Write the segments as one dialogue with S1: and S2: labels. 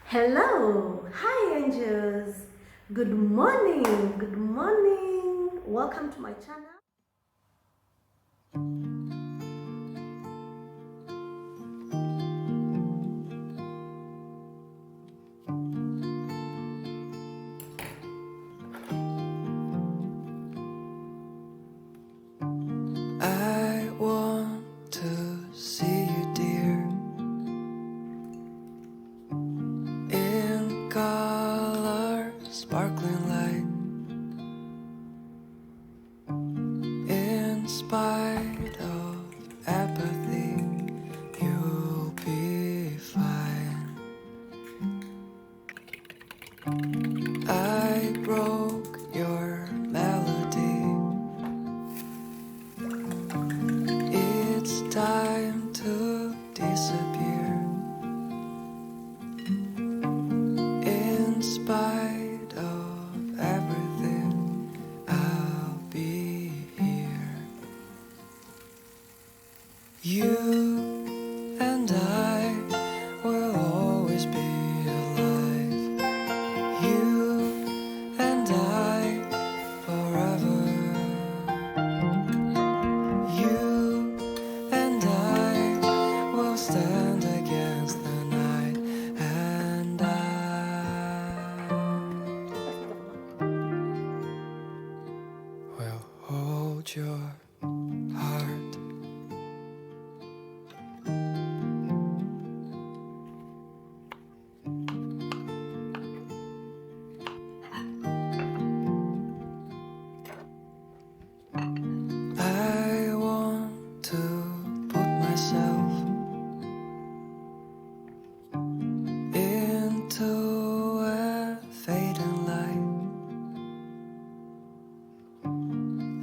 S1: Hello, hi angels. Good morning, good morning. Welcome to my channel.
S2: I want to see you, dear, in color, sparkling light. In spite of apathy, you'll be fine. I broke your melody. It's time to disappear. In spite of everything, I'll be here. You and I will always be alive. You and I forever. You and I will stand against the night, and I will hold your heart. I want to put myself into a fading light.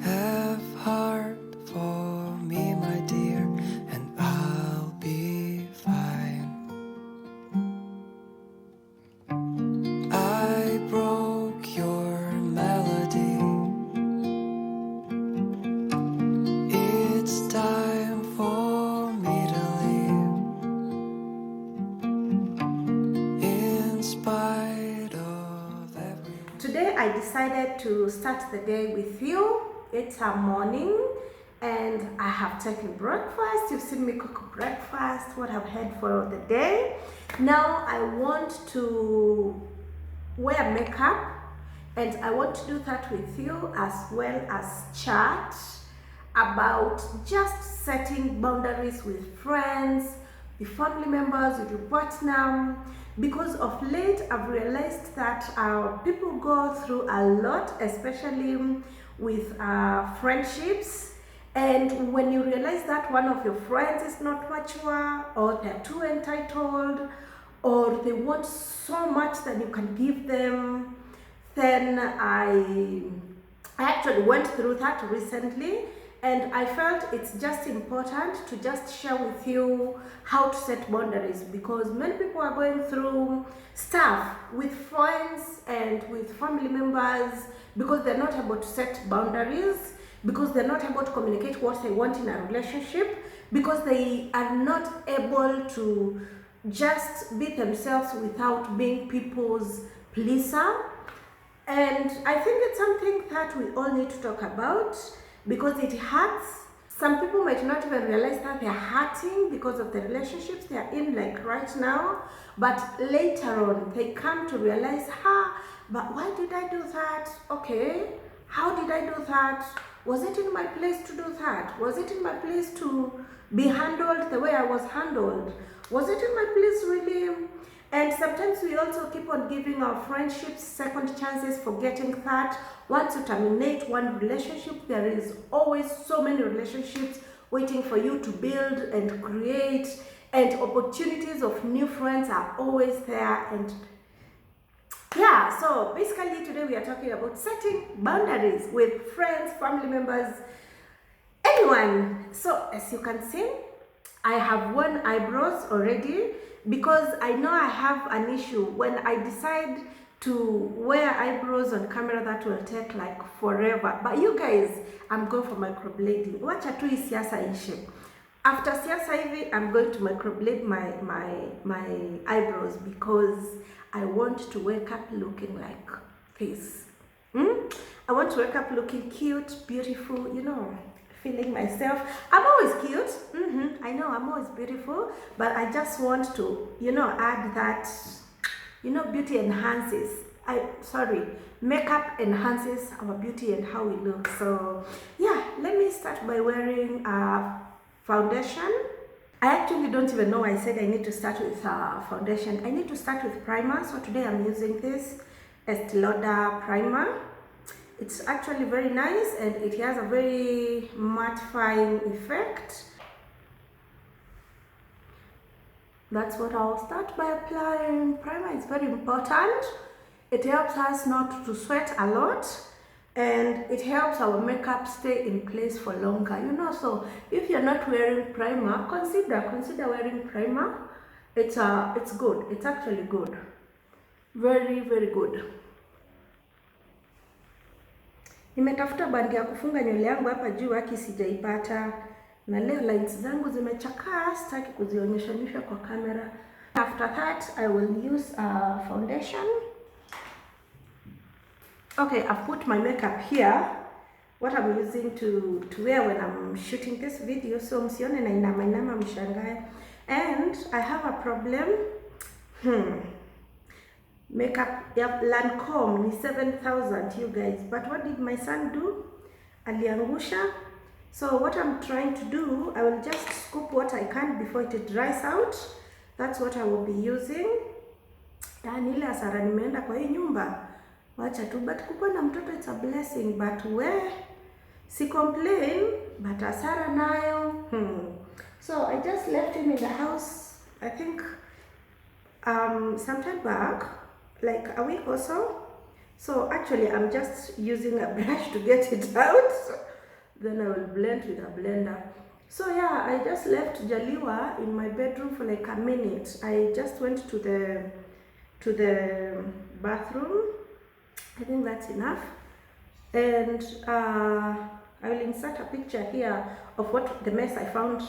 S2: Have heart for me, my dear, and I'll be fine. I broke your melody. It's time for me to leave. In spite of everything.
S1: Today I decided to start the day with you. It's a morning and I have taken breakfast. You've seen me cook breakfast, what I've had for the day. Now I want to wear makeup and I want to do that with you as well as chat about just setting boundaries with friends, with family members, with your partner. Because of late I've realized that people go through a lot, especially with friendships. And when you realize that one of your friends is not mature, or they're too entitled, or they want so much that you can give them, then I actually went through that recently, and I felt it's just important to just share with you how to set boundaries, because many people are going through stuff with friends and with family members because they're not able to set boundaries, because they're not able to communicate what they want in a relationship, because they are not able to just be themselves without being people's pleaser. And I think it's something that we all need to talk about because it hurts. Some people might not even realize that they're hurting because of the relationships they're in, like right now, but later on they come to realize, but why did I do that? Okay, how did I do that? Was it in my place to do that? Was it in my place to be handled the way I was handled? Was it in my place really? And sometimes we also keep on giving our friendships second chances, forgetting that once you terminate one relationship, there is always so many relationships waiting for you to build and create, and opportunities of new friends are always there. And yeah, so basically today we are talking about setting boundaries with friends, family members, anyone. So as you can see, I have worn eyebrows already because I know I have an issue when I decide to wear eyebrows on camera. That will take like forever, but you guys, I'm going for microblading. Wacha tu hii siasa ishe. After siasa hivi, I'm going to microblade my eyebrows because I want to wake up looking like this. I want to wake up looking cute, beautiful, you know, feeling myself. I'm always cute. I know I'm always beautiful, but I just want to, you know, add that, you know, beauty enhances. Makeup enhances our beauty and how we look. So yeah, let me start by wearing foundation. I actually don't even know why I said I need to start with foundation. I need to start with primer. So today I'm using this Estee Lauder primer. It's actually very nice and it has a very mattifying effect. That's what I'll start by applying. Primer is very important. It helps us not to sweat a lot and it helps our makeup stay in place for longer, you know. So if you're not wearing primer, consider wearing primer. It's good. It's actually good. Very, very good. Nimetafuta bandi ya kufunga nywele yangu hapa juu haki sijaipata. Na leo lines zangu zimechakaa, sitaki kuzionyeshanisha kwa kamera. After that, I will use foundation. Okay, I've put my makeup here. What I'm using to wear when I'm shooting this video. So msione na inama mshangae. And I have a problem. Makeup ya Lancome ni 7,000 you guys. But what did my son do? Aliangusha. So what I'm trying to do, I will just scoop what I can before it dries out. That's what I will be using. Yani ile hasara nimeenda kwa hii nyumba. Wacha tu, but kukuwa na mtoto it's a blessing, but si complain, but hasara nayo. So I just left him in the house, I think some time back, like a week or so. So actually I'm just using a brush to get it out. Then I will blend with a blender. So yeah, I just left Jaliwa in my bedroom for like a minute. I just went to the bathroom. I think that's enough. And I will insert a picture here of what the mess I found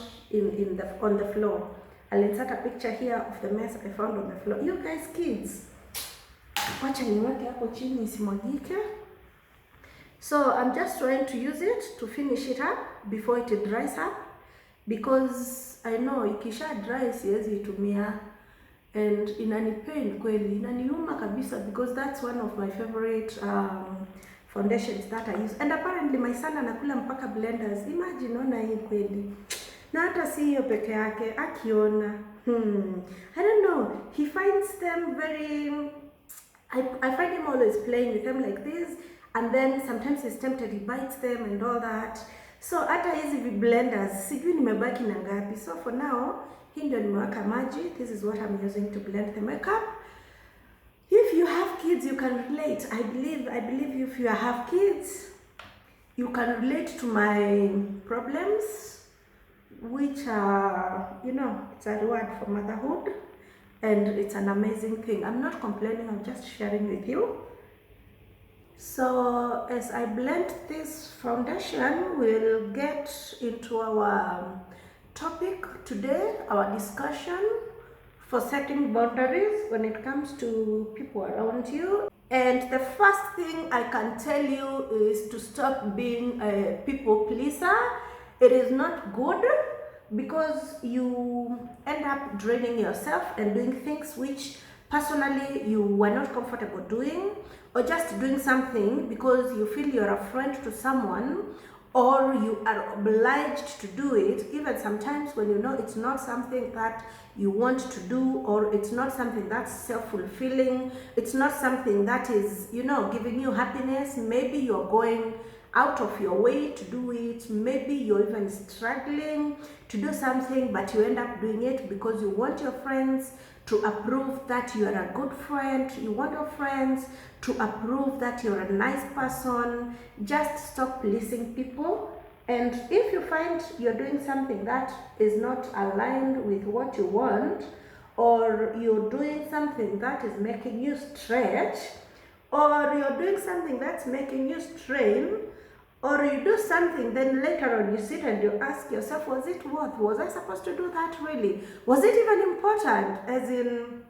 S1: on the floor. I'll insert a picture here of the mess I found on the floor. You guys, kids, wacha niweke hapo chini isimwagike. So I'm just trying to use it to finish it up before it dries up, because I know ikisha dry siwezi itumia and inanipain kweli, inaniuma kabisa, because that's one of my favorite foundations that I use. And apparently my son anakula mpaka blenders. Imagine, ona hii kweli. Na hata si hiyo peke yake, akiona. I don't know, he finds them very, I find him always playing with them like this. And then sometimes he's tempted, he bites them and all that. So hata hizi blenders, sijui nimebaki na ngapi. So for now, hii ndio nimeweka maji. This is what I'm using to blend the makeup. If you have kids, you can relate. I believe if you have kids, you can relate to my problems, which are, you know, it's a reward for motherhood. And it's an amazing thing. I'm not complaining, I'm just sharing with you. So as I blend this foundation, we'll get into our topic today, our discussion for setting boundaries when it comes to people around you. And the first thing I can tell you is to stop being a people pleaser. It is not good, because you end up draining yourself and doing things which personally you were not comfortable doing, or just doing something because you feel you're a friend to someone, or you are obliged to do it, even sometimes when you know it's not something that you want to do, or it's not something that's self-fulfilling, it's not something that is, you know, giving you happiness. Maybe you're going out of your way to do it. Maybe you're even struggling to do something, but you end up doing it because you want your friends to approve that you are a good friend. You want your friends to approve that you're a nice person. Just stop pleasing people. And if you find you're doing something that is not aligned with what you want, or you're doing something that is making you stretch, or you're doing something that's making you strain, Or you do something, then later on you sit and you ask yourself, was it worth? Was I supposed to do that really? Was it even important? As in,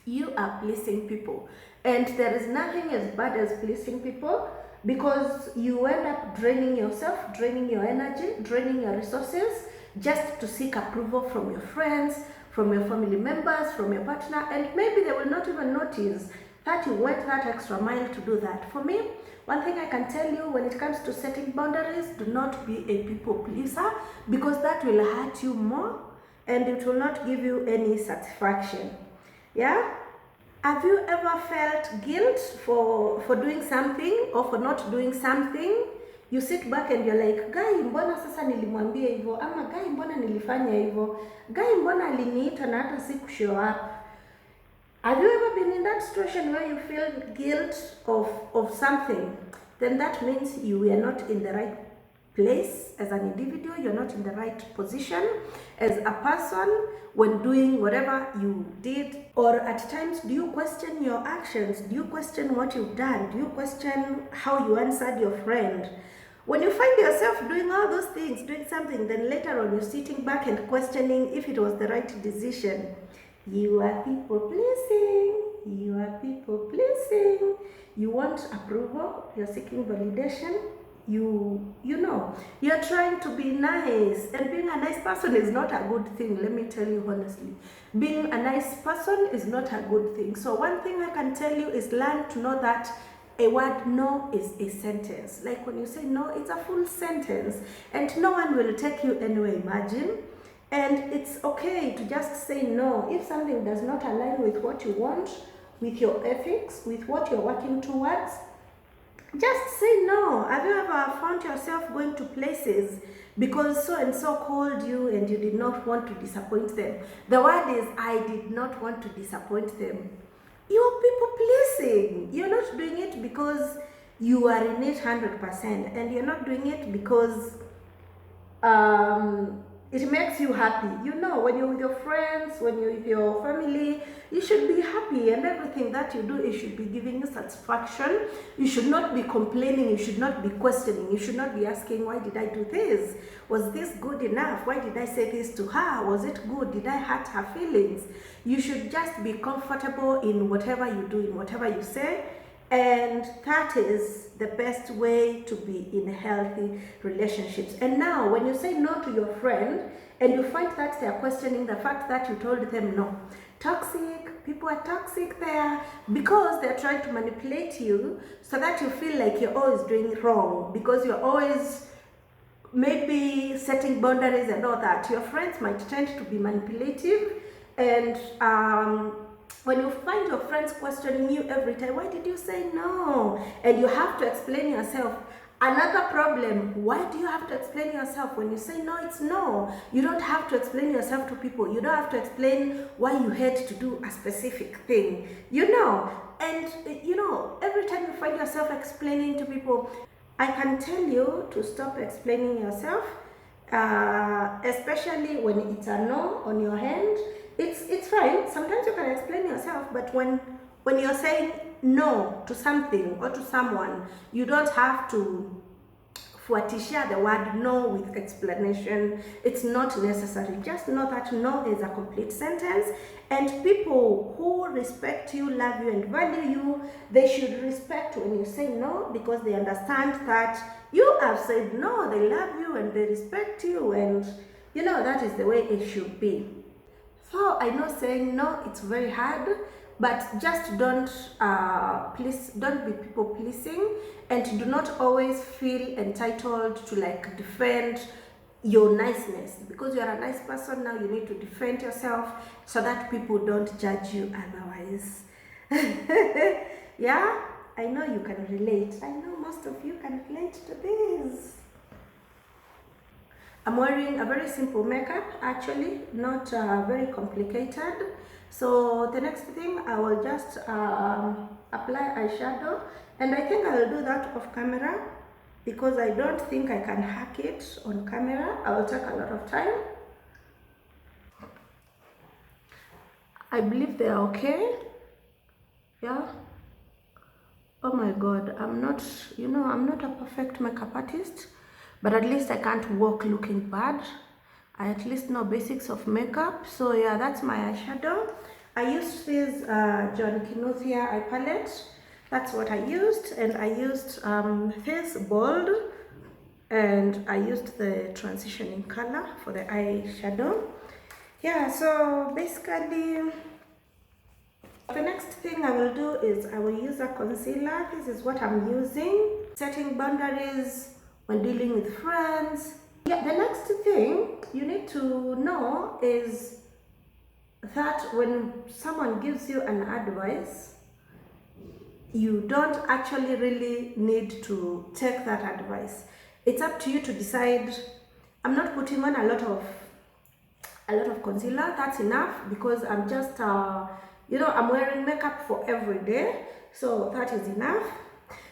S1: you are pleasing people. And there is nothing as bad as pleasing people, because you end up draining yourself, draining your energy, draining your resources, just to seek approval from your friends, from your family members, from your partner, and maybe they will not even notice that you went that extra mile to do that. For me, one thing I can tell you when it comes to setting boundaries, do not be a people pleaser, because that will hurt you more and it will not give you any satisfaction. Yeah? Have you ever felt guilt for doing something or for not doing something? You sit back and you're like, guy, mbona sasa nilimwambia hivyo, ama guy, mbona nilifanya hivyo, guy, mbona aliniita na hata siku show up. Have you ever been in that situation where you feel guilt of something? Then that means you were not in the right place as an individual, you're not in the right position as a person when doing whatever you did. Or at times, do you question your actions? Do you question what you've done? Do you question how you answered your friend? When you find yourself doing all those things, doing something, then later on you're sitting back and questioning if it was the right decision. You are people pleasing. You are people pleasing. You want approval. You're seeking validation. You know, you're trying to be nice, and being a nice person is not a good thing. Let me tell you honestly, being a nice person is not a good thing. So one thing I can tell you is learn to know that a word no is a sentence. Like when you say no, it's a full sentence, and no one will take you anywhere, imagine. And it's okay to just say no if something does not align with what you want, with your ethics, with what you're working towards. Just say no. Have you ever found yourself going to places because so and so called you and you did not want to disappoint them? The word is, I did not want to disappoint them. You're people pleasing. You're not doing it because you are in it 100%, and you're not doing it because it makes you happy. You know, when you're with your friends, when you're with your family, you should be happy, and everything that you do, it should be giving you satisfaction. You should not be complaining. You should not be questioning. You should not be asking, why did I do this? Was this good enough? Why did I say this to her? Was it good? Did I hurt her feelings? You should just be comfortable in whatever you do, in whatever you say. And that is the best way to be in healthy relationships. And now, when you say no to your friend and you find that they are questioning the fact that you told them no, toxic, people are toxic there because they're trying to manipulate you so that you feel like you're always doing wrong, because you're always maybe setting boundaries and all that. Your friends might tend to be manipulative, and when you find your friends questioning you every time, why did you say no? And you have to explain yourself. Another problem, why do you have to explain yourself? When you say no, it's no. You don't have to explain yourself to people. You don't have to explain why you had to do a specific thing. You know, and you know, every time you find yourself explaining to people, I can tell you to stop explaining yourself, especially when it's a no on your hand. It's fine. Sometimes you can explain yourself, but when you're saying no to something or to someone, you don't have to fuatisha the word no with explanation. It's not necessary. Just know that no is a complete sentence, and people who respect you, love you, and value you, they should respect when you say no, because they understand that you have said no. They love you and they respect you, and you know that is the way it should be. So I know saying no, it's very hard, but just don't be people pleasing, and do not always feel entitled to like defend your niceness. Because you are a nice person now, you need to defend yourself so that people don't judge you otherwise. Yeah, I know you can relate. I know most of you can relate to this. I'm wearing a very simple makeup, actually, not very complicated. So the next thing, I will just apply eyeshadow, and I think I will do that off camera because I don't think I can hack it on camera. I will take a lot of time. I believe they are okay. Yeah. Oh my God, I'm not, I'm not a perfect makeup artist, but at least I can't walk looking bad. I at least know basics of makeup. So yeah, that's my eyeshadow. I used this John Kinothia eye palette. That's what I used, and I used this bold, and I used the transitioning color for the eyeshadow. Yeah, so basically the next thing I will do is I will use a concealer. This is what I'm using. Setting boundaries when dealing with friends. Yeah, the next thing you need to know is that when someone gives you an advice, you don't actually really need to take that advice. It's up to you to decide. I'm not putting on a lot of concealer. That's enough because I'm just I'm wearing makeup for every day, so that is enough.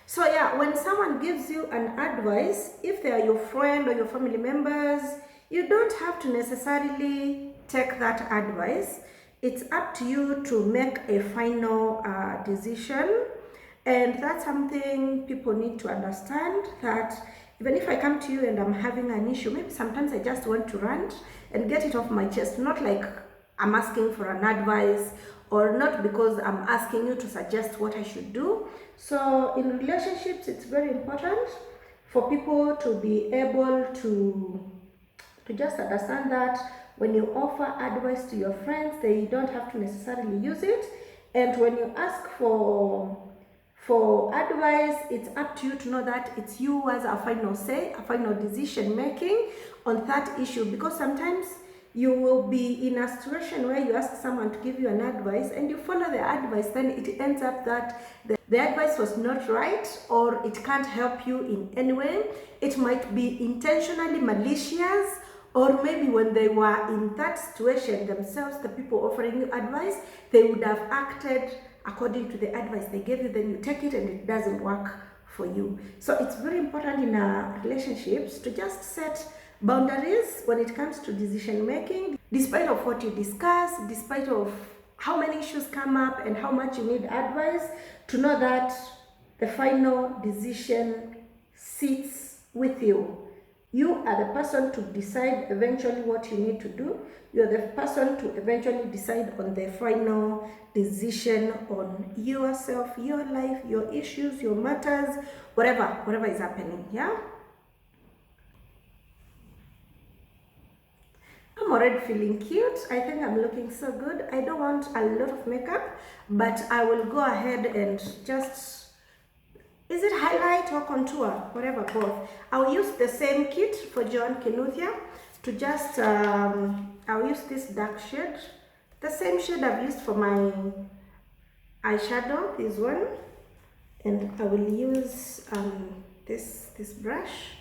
S1: So yeah, when someone gives you an advice, if they are your friend or your family members, you don't have to necessarily take that advice. It's up to you to make a final decision. And that's something people need to understand, that even if I come to you and I'm having an issue, maybe sometimes I just want to rant and get it off my chest, not like I'm asking for an advice, or not because I'm asking you to suggest what I should do. So in relationships, it's very important for people to be able to just understand that when you offer advice to your friends, they don't have to necessarily use it. And when you ask for advice, it's up to you to know that it's you who has a final say, a final decision making on that issue. Because sometimes you will be in a situation where you ask someone to give you an advice and you follow the advice, then it ends up that the advice was not right, or it can't help you in any way. It might be intentionally malicious, or maybe when they were in that situation themselves, the people offering you advice, they would have acted according to the advice they gave you, then you take it and it doesn't work for you. So it's very important in our relationships to just set boundaries when it comes to decision making, despite of what you discuss, despite of how many issues come up and how much you need advice, to know that the final decision sits with you. You are the person to decide eventually what you need to do. You are the person to eventually decide on the final decision on yourself, your life, your issues, your matters, whatever is happening. Yeah. I'm already feeling cute. I think I'm looking so good. I don't want a lot of makeup, but I will go ahead and just, is it highlight or contour? Whatever, both. I'll use the same kit for John Kinuthia to just, I'll use this dark shade. The same shade I've used for my eyeshadow, this one. And I will use this brush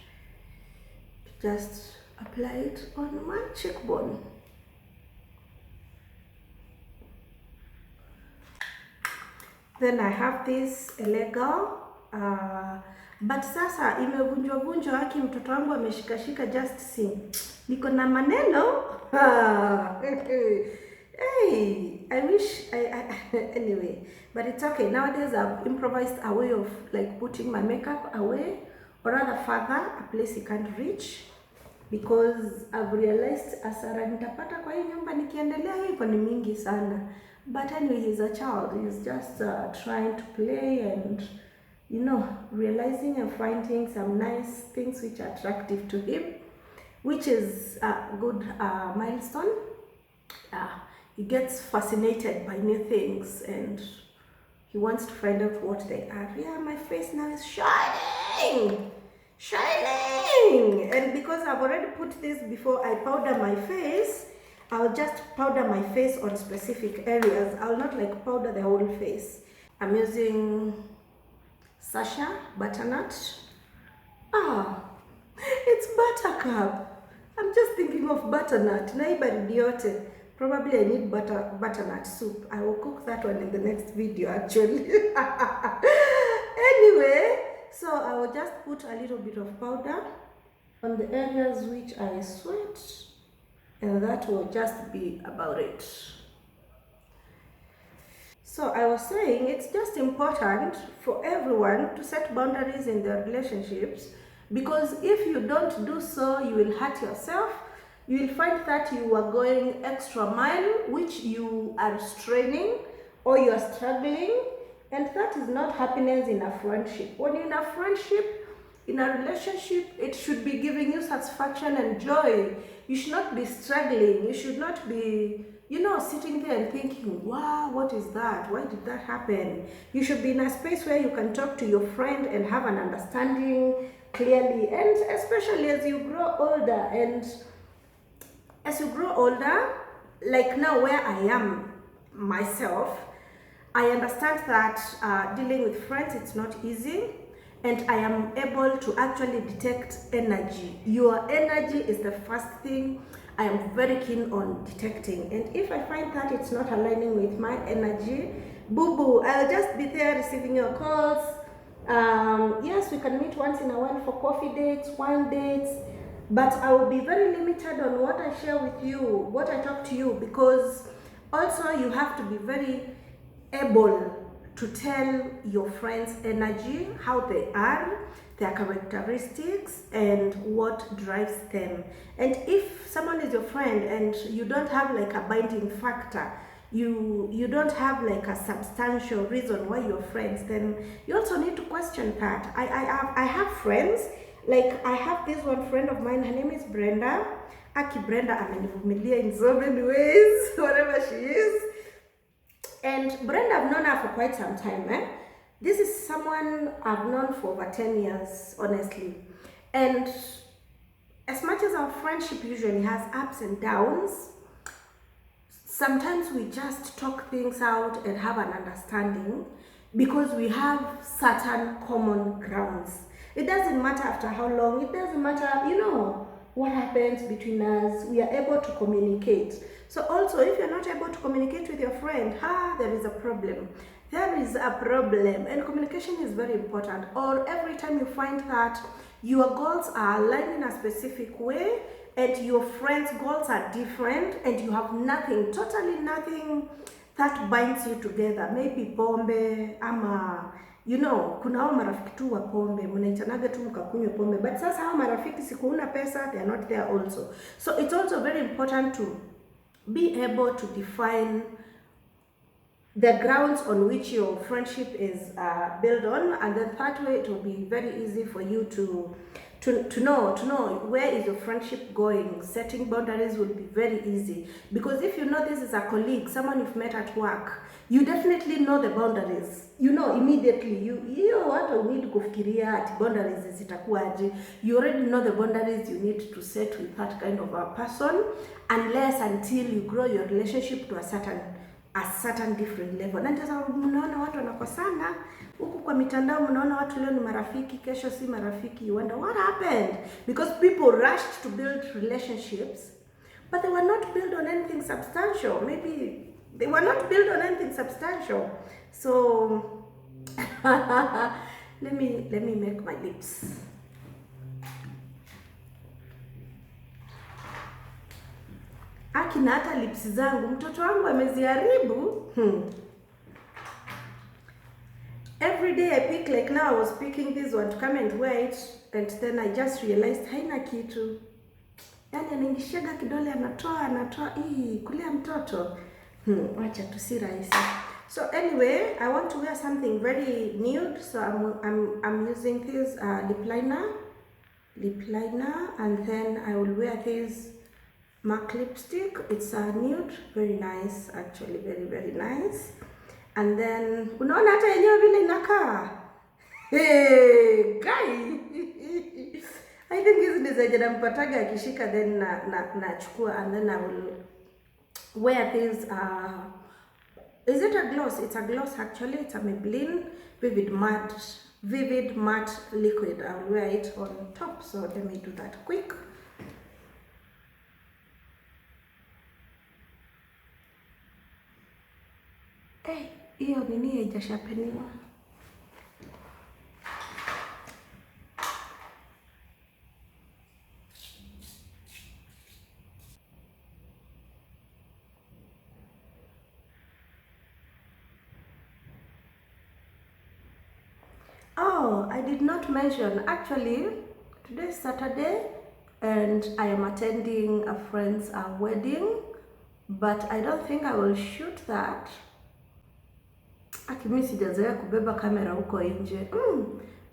S1: to just apply it on my cheekbone. Then I have this legal but sasa imevunjwa vunjwa, haki mtoto wangu ameshikashika, just see niko na maneno. Hey, I wish anyway, but it's okay. Nowadays I've improvised a way of like putting my makeup away, or rather further, a place you can't reach, because I've realized asara nitapata kwa hii nyumba nikiendelea hivyo ni mingi sana. But anyway, he's a child. He's just trying to play and, realizing and finding some nice things which are attractive to him, which is a good milestone. He gets fascinated by new things and he wants to find out what they are. Yeah, my face now is shining! And because I've already put this before I powder my face, I'll just powder my face on specific areas. I'll not like powder the whole face. I'm using Sasha butternut. It's buttercup. I'm just thinking of butternut. Naibari. Probably I need butternut soup. I will cook that one in the next video actually. Anyway, so I will just put a little bit of powder on the areas which I sweat, and that will just be about it. So I was saying it's just important for everyone to set boundaries in their relationships, because if you don't do so, you will hurt yourself. You will find that you are going extra mile, which you are straining or you are struggling, and that is not happiness in a friendship. When you're in a friendship, in a relationship, it should be giving you satisfaction and joy. You should not be struggling. You should not be, sitting there and thinking, wow, what is that? Why did that happen? You should be in a space where you can talk to your friend and have an understanding clearly. And especially as you grow older, like now where I am myself, I understand that dealing with friends, it's not easy, and I am able to actually detect energy. Your energy is the first thing I am very keen on detecting, and if I find that it's not aligning with my energy, boo-boo, I'll just be there receiving your calls. Yes, we can meet once in a while for coffee dates, wine dates, but I will be very limited on what I share with you, what I talk to you, because also you have to be very able to tell your friends' energy, how they are, their characteristics, and what drives them. And if someone is your friend and you don't have like a binding factor, you don't have like a substantial reason why you're friends, then you also need to question that. I have friends, like I have this one friend of mine, her name is Brenda. Aki Brenda amenivumilia in so many ways, whatever she is. And Brenda, I've known her for quite some time. This is someone I've known for over 10 years, honestly. And as much as our friendship usually has ups and downs, sometimes we just talk things out and have an understanding because we have certain common grounds. It doesn't matter after how long, it doesn't matter, what happens between us, we are able to communicate. So also, if you're not able to communicate with your friend, there is a problem. There is a problem, and communication is very important. Or every time you find that your goals are aligned in a specific way and your friend's goals are different and you have nothing, totally nothing that binds you together, maybe pombe ama kuna hao marafiki tu wa pombe, mnaitanaga tu mkakunywa pombe, but sasa hao marafiki siku una pesa, they are not there also. So it's also very important to be able to define the grounds on which your friendship is built on, and then that way it will be very easy for you to know where is your friendship going. Setting boundaries will be very easy, because if you know this is a colleague, someone you've met at work, you definitely know the boundaries. Immediately you hata need kufikiria ati boundaries zitakuwaje. You already know the boundaries you need to set with that kind of a person, unless until you grow your relationship to a certain different level. Na ndio mnaona watu wanakosana huku kwa mitandao, mnaona watu leo ni marafiki, kesho si marafiki. You wonder what happened, because people rushed to build relationships but they were not built on anything substantial. Maybe they were not built on anything substantial. So let me make my lips. Akina hata lips zangu mtoto wangu ameziharibu. Every day I pick, like now I was picking this one to come and wear it, and then I just realized haina kitu. Yaani anaingishaga kidole anatoa kulia mtoto. Wacha tu si rahisi. So anyway, I want to wear something very nude, so I'm using this lip liner, and then I will wear this MAC lipstick. It's a nude, very nice, actually very very nice. And then unaona hata yenyewe vile inakaa. Hey guy. I think hizi ndizo zenye nampataga akishika, then nachukua, and then I will wear this is it a gloss? It's a gloss actually. It's a Maybelline Vivid Matte Liquid. I'll wear it on top, so let me do that quick. Hey, hiyo nini haijashapeniwa. Oh, I did not mention, actually, today is Saturday and I am attending a friend's wedding, but I don't think I will shoot that. Mimi sijazoea kubeba kamera huko nje.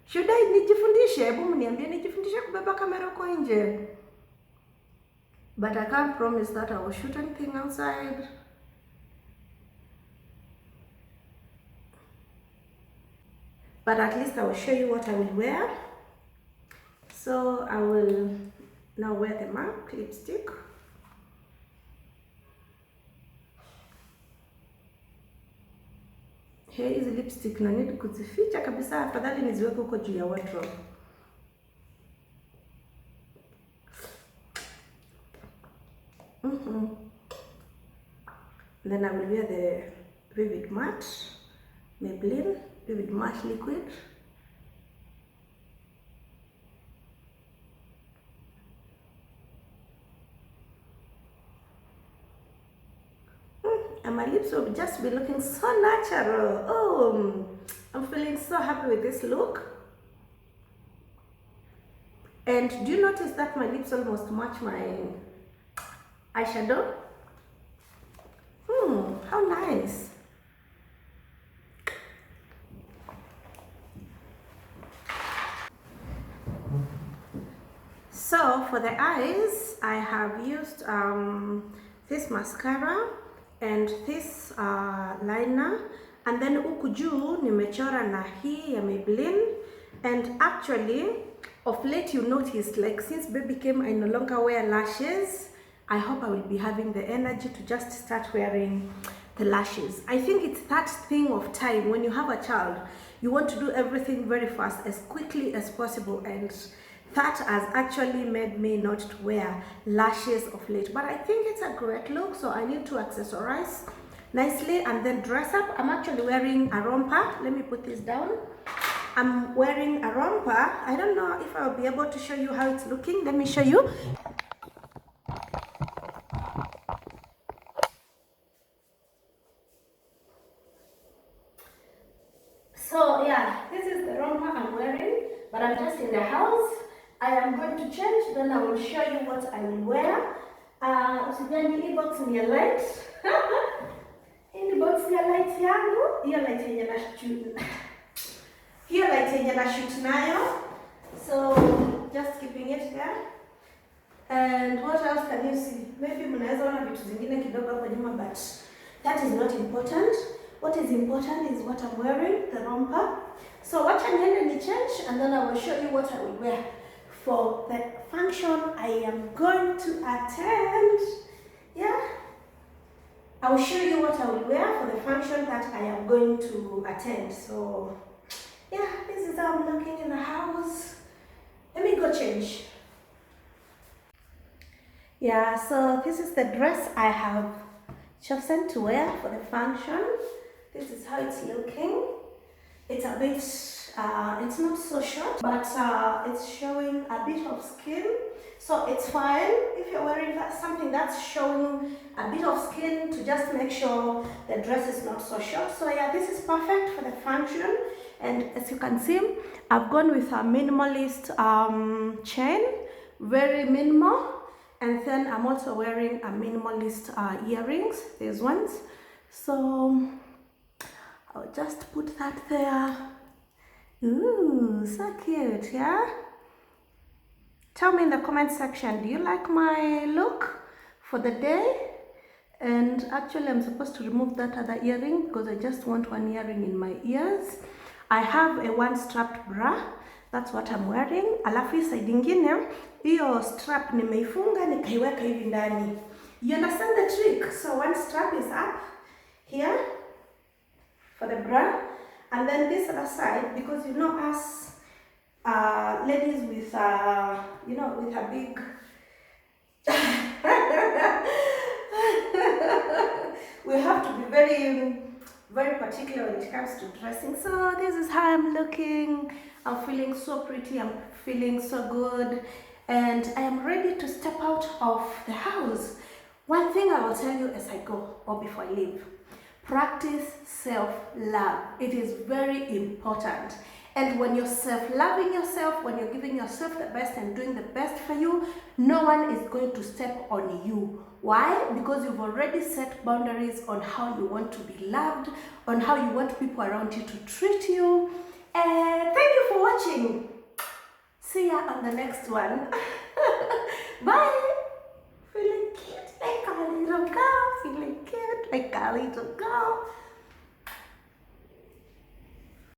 S1: Should I nijifundishe? Hebu mniambie nijifundishe kubeba kamera huko nje. But I can't promise that I will shoot anything outside. But at least I will show you what I will wear. So I will now wear the MAC lipstick. Here is the lipstick na need kuzificha kabisa, afadhali niziweke huko juu ya wardrobe. Then I will wear the Vivid Matte Maybelline Vivid Matte Liquid. And my lips will just be looking so natural. Oh, I'm feeling so happy with this look. And do you notice that my lips almost match my eyeshadow? How nice. So for the eyes, I have used this mascara and this liner, and then huku juu nimechora na hii ya Maybelline. And actually of late you noticed, like since baby came, I no longer wear lashes. I hope I will be having the energy to just start wearing the lashes. I think it's that thing of time. When you have a child, you want to do everything very fast, as quickly as possible, and that has actually made me not to wear lashes of late. But I think it's a great look, so I need to accessorize nicely and then dress up. I'm actually wearing a romper. Let me put this down. I'm wearing a romper. I don't know if I'll be able to show you how it's looking. Let me show you. So yeah, this is the romper I'm wearing, but I'm just in the house. I am going to change, then I will show you what I will wear. Usijani hii box ni ya light. Hii box ya light yangu, hiyo light yenye na shoot. Hiyo light yenye na shoot nayo. So just keeping it there. And what else can you see? Maybe mnaweza ona vitu zingine kidogo hapo nyuma, but that is not important. What is important is what I'm wearing, the romper. So watch and ni change, and then I will show you what I will wear for the function I am going to attend. Yeah, I will show you what I will wear for the function that I am going to attend. So yeah, this is how I'm looking in the house. Let me go change. Yeah, so this is the dress I have chosen to wear for the function. This is how it's looking. It's a bit, it's not so short, but it's showing a bit of skin. So it's fine if you're wearing something that's showing a bit of skin, to just make sure the dress is not so short. So yeah, this is perfect for the function. And as you can see, I've gone with a minimalist chain, very minimal. And then I'm also wearing a minimalist earrings, these ones. So I'll just put that there. Ooh, so cute, yeah? Tell me in the comment section, do you like my look for the day? And actually I'm supposed to remove that other earring because I just want one earring in my ears. I have a one strapped bra. That's what I'm wearing. Alafu side ingine, hiyo strap nimeifunga nikaiweka hivi ndani. You understand the trick? So one strap is up here for the bra, and then this other side, because you know us ladies with you know, with a big we have to be very particular when it comes to dressing. So this is how I'm looking. I'm feeling so pretty, I'm feeling so good, and I am ready to step out of the house. One thing I will tell you as I go, or before I leave: practice self-love. It is very important. And when you're self-loving yourself, when you're giving yourself the best and doing the best for you, no one is going to step on you. Why? Because you've already set boundaries on how you want to be loved, on how you want people around you to treat you. And thank you for watching. See ya on the next one. Bye. Feeling cute like a little girl. Feeling cute like a little girl.